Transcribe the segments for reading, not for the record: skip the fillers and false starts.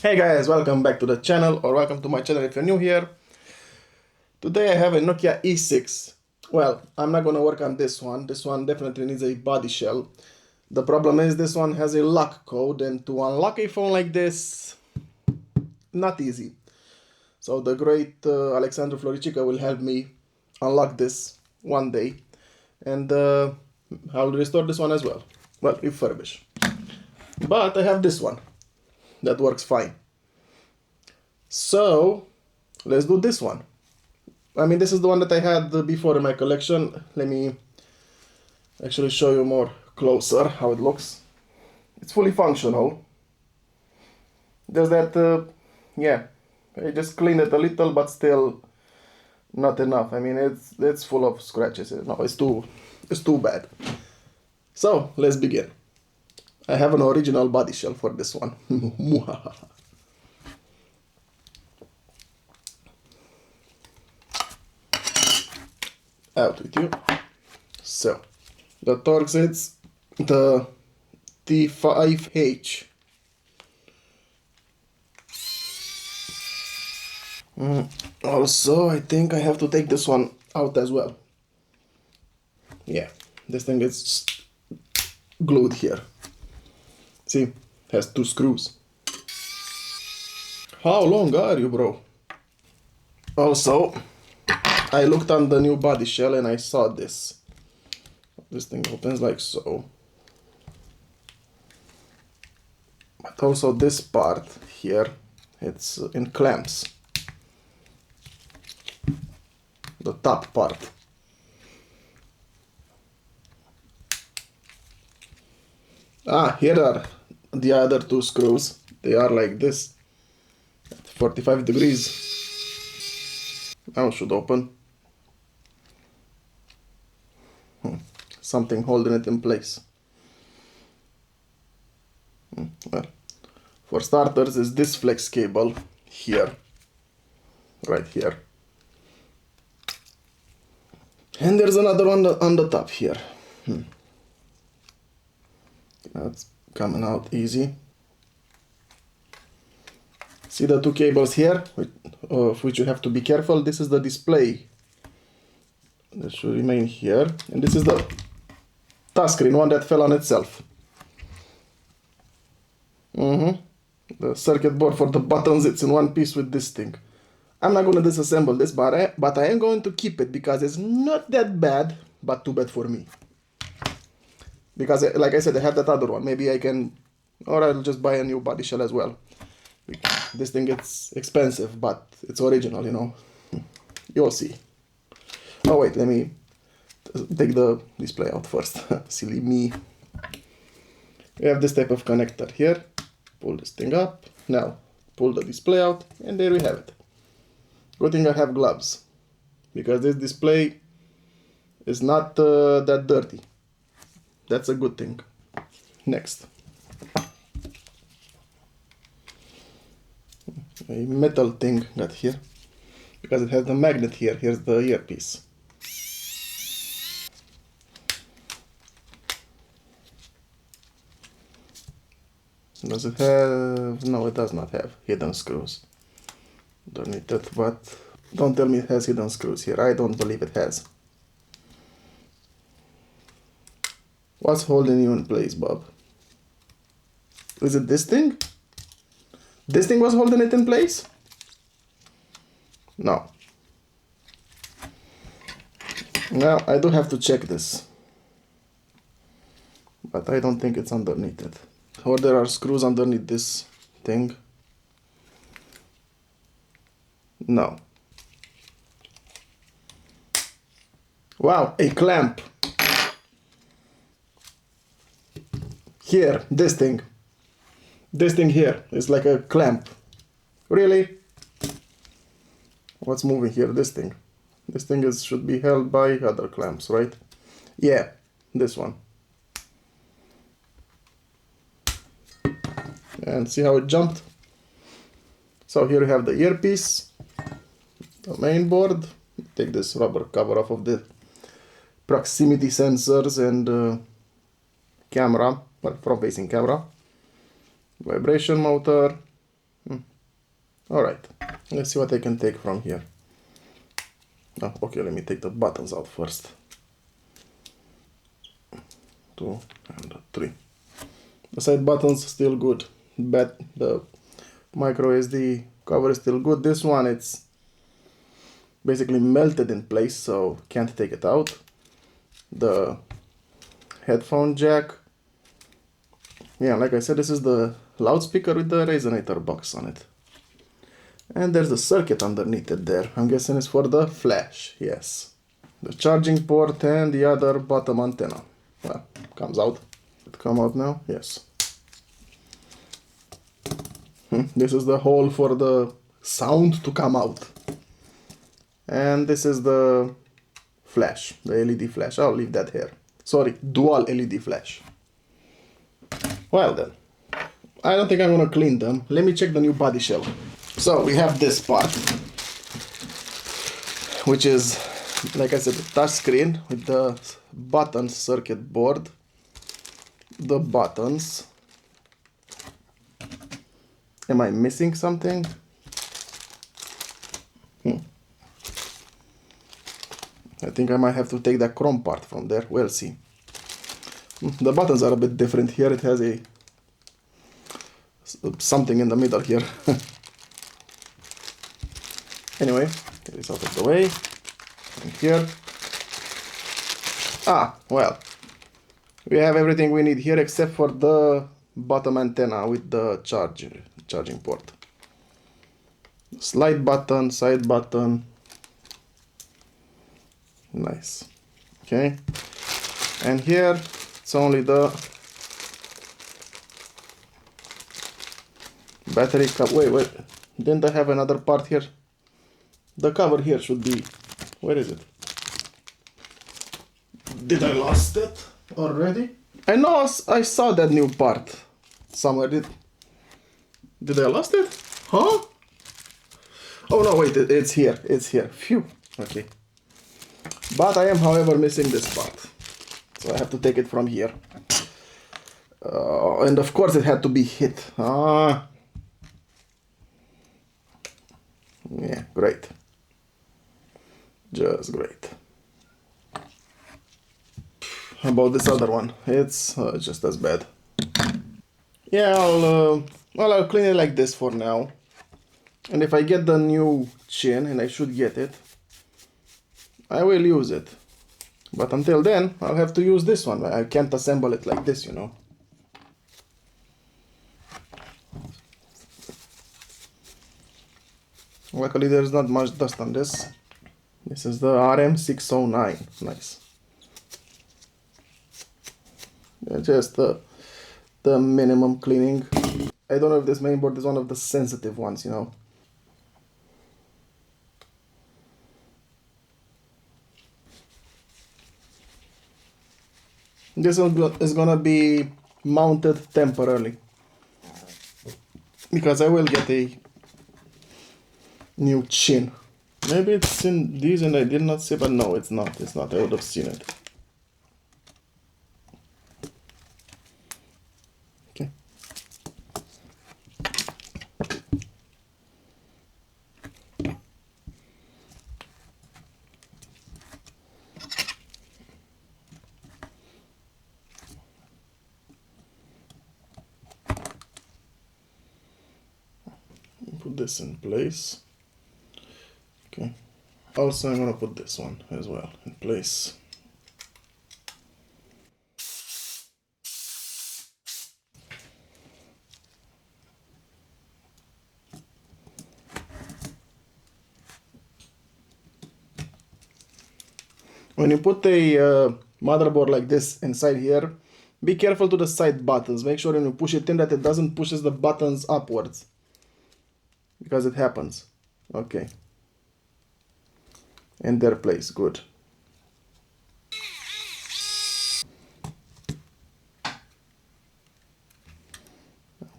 Hey guys, welcome back to the channel, or welcome to my channel if you're new here. Today I have a Nokia E6. Well, I'm not gonna work on this one. This one definitely needs a body shell. The problem is this one has a lock code, and to unlock a phone like this, not easy. So the great Alexandru Floricica will help me unlock this one day, and I'll restore this one as well. Well, refurbish. But I have this one that works fine. So let's do this one. I mean, this is the one that I had before in my collection. Let me actually show you more closer how it looks. It's fully functional. There's that, yeah, I just cleaned it a little, but still not enough. I mean, it's full of scratches. No, it's too bad. So let's begin. I have an original body shell for this one. Out with you. So the Torx is the T5H. Also, I think I have to take this one out as well. Yeah, this thing is glued here. See, has 2 screws. How long are you, bro? Also, I looked on the new body shell and I saw this. This thing opens like so. But also this part here, it's in clamps. The top part. Ah, here are the other 2 screws. They are like this. At 45 degrees. Now it should open. Something holding it in place. Well, for starters is this flex cable here. Right here. And there's another one on the top here. That's coming out easy. See the 2 cables here, of which you have to be careful. This is the display. That should remain here. And this is the touchscreen, one that fell on itself. The circuit board for the buttons, it's in one piece with this thing. I'm not going to disassemble this, but I am going to keep it because it's not that bad, but too bad for me. Because, like I said, I have that other one. Maybe I can, or I'll just buy a new body shell as well. This thing gets expensive, but it's original, you know. You'll see. Oh wait, let me take the display out first. Silly me. We have this type of connector here. Pull this thing up. Now, pull the display out, and there we have it. Good thing I have gloves, because this display is not that dirty. That's a good thing. Next. A metal thing got here, because it has the magnet here. Here's the earpiece. Does it have... No, it does not have hidden screws. Don't need that, but don't tell me it has hidden screws here. I don't believe it has. What's holding you in place, Bob? Is it this thing? This thing was holding it in place? No. Now, I do have to check this. But I don't think it's underneath it. Or there are screws underneath this thing. No. Wow, a clamp. Here, this thing. This thing here is like a clamp. Really? What's moving here? This thing. This thing should be held by other clamps, right? Yeah, this one. And see how it jumped? So here you have the earpiece, the main board. Take this rubber cover off of the proximity sensors and camera, well, front-facing camera. Vibration motor, Alright, let's see what I can take from here. Oh, okay, let me take the buttons out first. 2 and 3. The side buttons still good, but the micro SD cover is still good. This one, it's basically melted in place, so can't take it out. The headphone jack, yeah, like I said, this is the loudspeaker with the resonator box on it. And there's a circuit underneath it there. I'm guessing it's for the flash, yes. The charging port and the other bottom antenna. Well, comes out. It come out now? Yes. This is the hole for the sound to come out. And this is the flash, the LED flash. I'll leave that here. Sorry, dual LED flash. Well then, I don't think I'm gonna clean them. Let me check the new body shell. So we have this part, which is, like I said, the touch screen with the button circuit board, the buttons. Am I missing something? I think I might have to take that chrome part from there. We'll see. The buttons are a bit different here. It has a something in the middle here. Anyway, get this out of the way. And here. Ah, well. We have everything we need here except for the bottom antenna with the charging port. Slide button, side button. Nice. Okay. And here it's only the battery cover. Wait. Didn't I have another part here? The cover here should be... Where is it? Did I lost it already? I know I saw that new part somewhere. Did I lost it? Huh? Oh no, wait, it's here. It's here. Phew. Okay. But I am, however, missing this part. So I have to take it from here. And of course it had to be hit. Ah. Yeah, great. Just great. How about this other one? It's just as bad. Yeah, I'll clean it like this for now. And if I get the new chin, and I should get it, I will use it. But until then, I'll have to use this one. I can't assemble it like this, you know. Luckily, there's not much dust on this. This is the RM609. Nice. Yeah, just the minimum cleaning. I don't know if this mainboard is one of the sensitive ones, you know. This is gonna be mounted temporarily. Because I will get a new chin. Maybe it's in these and I did not see, but no, it's not. It's not. I would have seen it. Okay. Put this in place. Okay. Also, I'm gonna put this one as well in place. When you put a motherboard like this inside here, be careful to the side buttons. Make sure when you push it in that it doesn't push the buttons upwards. Because it happens. Okay. In their place, good.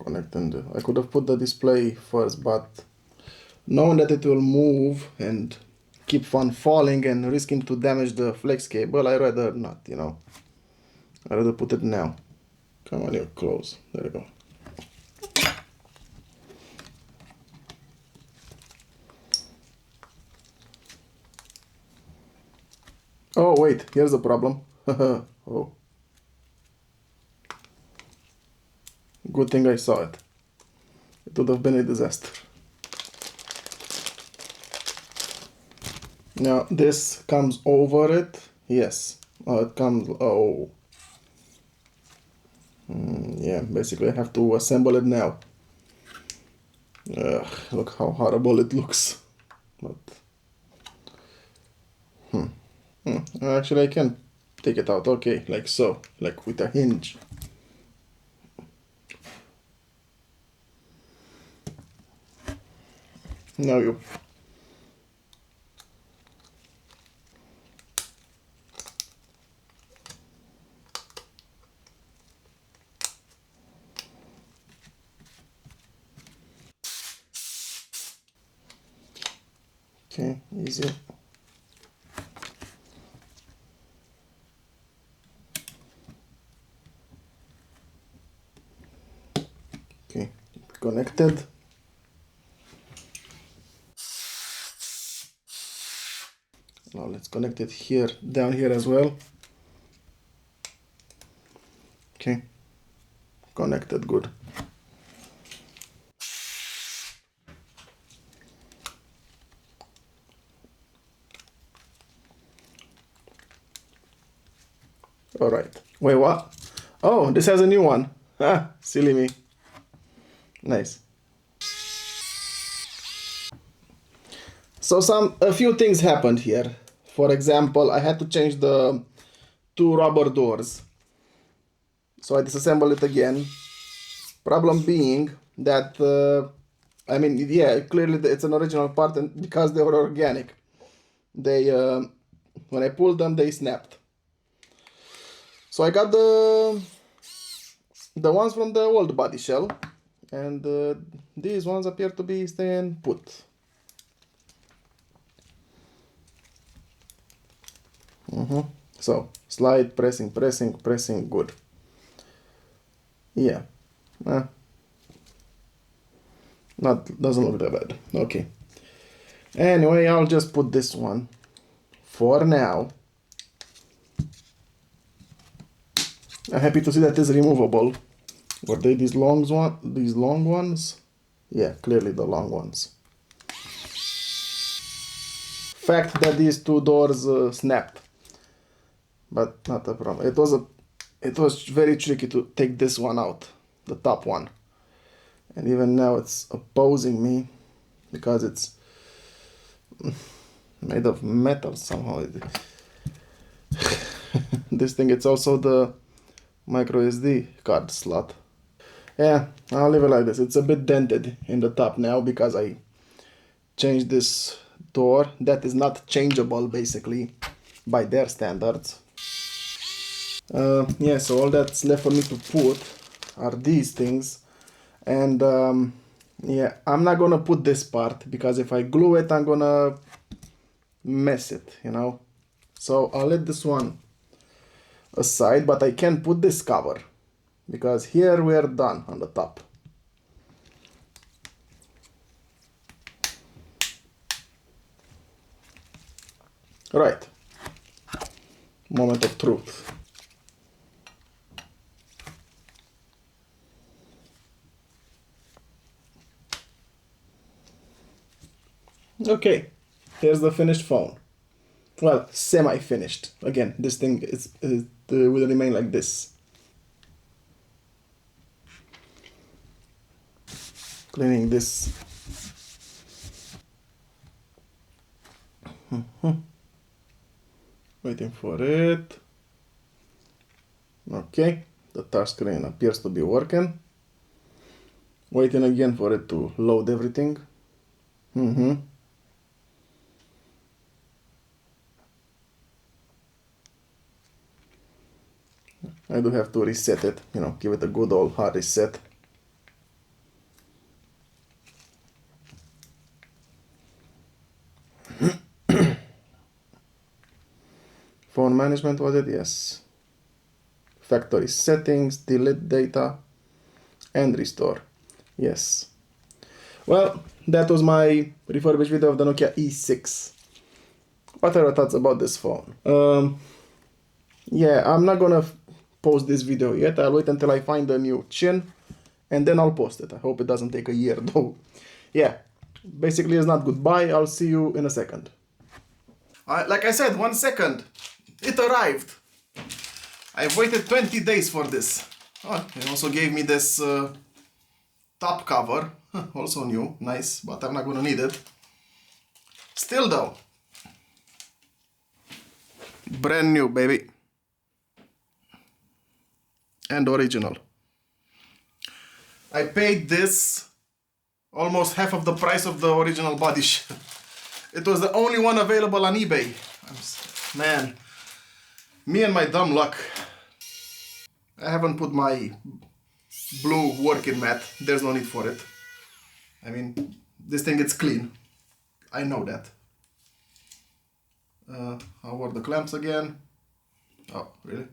Connecting the... I could have put the display first, but knowing that it will move and keep on falling and risking to damage the flex cable, I rather not, you know. I rather put it now. Come on, you're close. There you go. Oh wait, here's the problem. Oh, good thing I saw it. It would have been a disaster. Now this comes over it. Yes. Oh, it comes. Oh. Yeah, basically I have to assemble it now. Look how horrible it looks. But actually I can take it out. Okay, like so, like with a hinge. Now you. Okay, easy. Okay, connected. Now let's connect it here, down here as well. Okay, connected, good. All right. Wait, what? Oh, this has a new one. Ah, silly me. Nice. So a few things happened here. For example, I had to change the two rubber doors. So I disassembled it again. Problem being that, I mean, yeah, clearly it's an original part, and because they were organic, they, when I pulled them, they snapped. So I got the ones from the old body shell, and these ones appear to be staying put. So slide, pressing, pressing, pressing, good. Yeah, doesn't look that bad. Okay. Anyway, I'll just put this one for now. I'm happy to see that it's removable. Were they these long ones? Yeah, clearly the long ones. Fact that these two doors snapped, but not a problem. It was very tricky to take this one out, the top one, and even now it's opposing me because it's made of metal somehow. This thing, it's also the micro SD card slot. Yeah, I'll leave it like this. It's a bit dented in the top now because I changed this door that is not changeable basically by their standards. Yeah, so all that's left for me to put are these things, and yeah, I'm not gonna put this part because if I glue it I'm gonna mess it, you know. So I'll let this one aside, but I can put this cover because here we are done on the top. Right, moment of truth. Okay, here's the finished phone. Well, semi-finished. Again, this thing will remain like this. Cleaning this. Waiting for it. Okay, the touchscreen appears to be working. Waiting again for it to load everything. I do have to reset it, you know, give it a good old hard reset. Phone management, was it? Yes. Factory settings, delete data, and restore. Yes. Well, that was my refurbished video of the Nokia E6. what are your thoughts about this phone? Yeah, I'm not gonna post this video yet. I'll wait until I find a new chin and then I'll post it. I hope it doesn't take a year though. Yeah, basically it's not goodbye. I'll see you in a second. Like I said, 1 second. It arrived. I've waited 20 days for this. Oh, it also gave me this top cover. Also new, nice, but I'm not gonna need it. Still though. Brand new, baby. And original. I paid this almost half of the price of the original body. It was the only one available on eBay. Man, me and my dumb luck. I haven't put my blue working mat. There's no need for it. I mean, this thing is clean. I know that. I'll work the clamps again. Oh, really?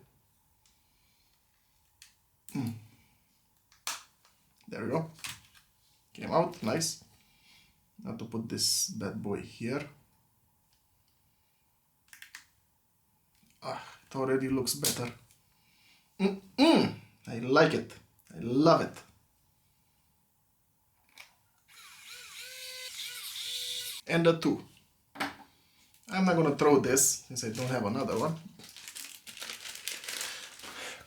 There we go. Came out, nice. Now to put this bad boy here. Ah, it already looks better. I like it. I love it. And the two. I'm not gonna throw this since I don't have another one.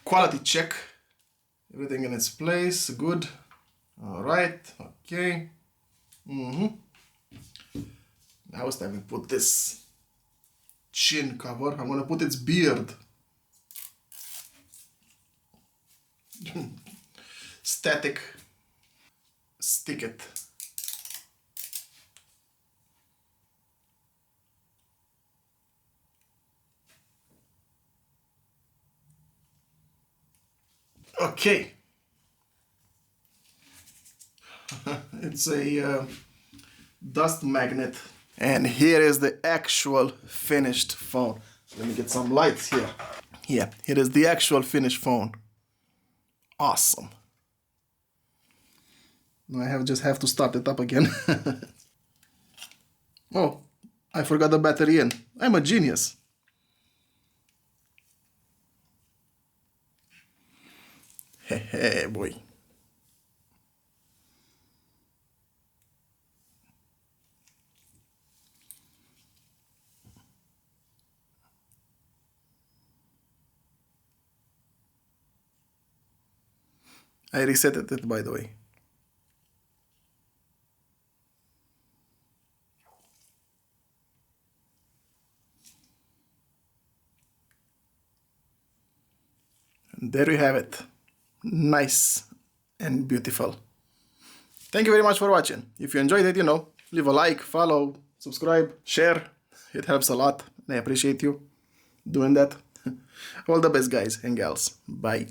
Quality check. Everything in its place. Good. Alright. Okay. Now it's time to put this chin cover. I'm gonna put its beard. Static. Stick it. Okay. It's a dust magnet. And here is the actual finished phone. Let me get some lights here. Yeah, here is the actual finished phone. Awesome. Now I just have to start it up again. Oh, I forgot the battery in. I'm a genius. Hey, boy. I resetted it, by the way. And there you have it. Nice and beautiful. Thank you very much for watching. If you enjoyed it, leave a like, follow, subscribe, share. It helps a lot and I appreciate you doing that. All the best, guys and gals. Bye.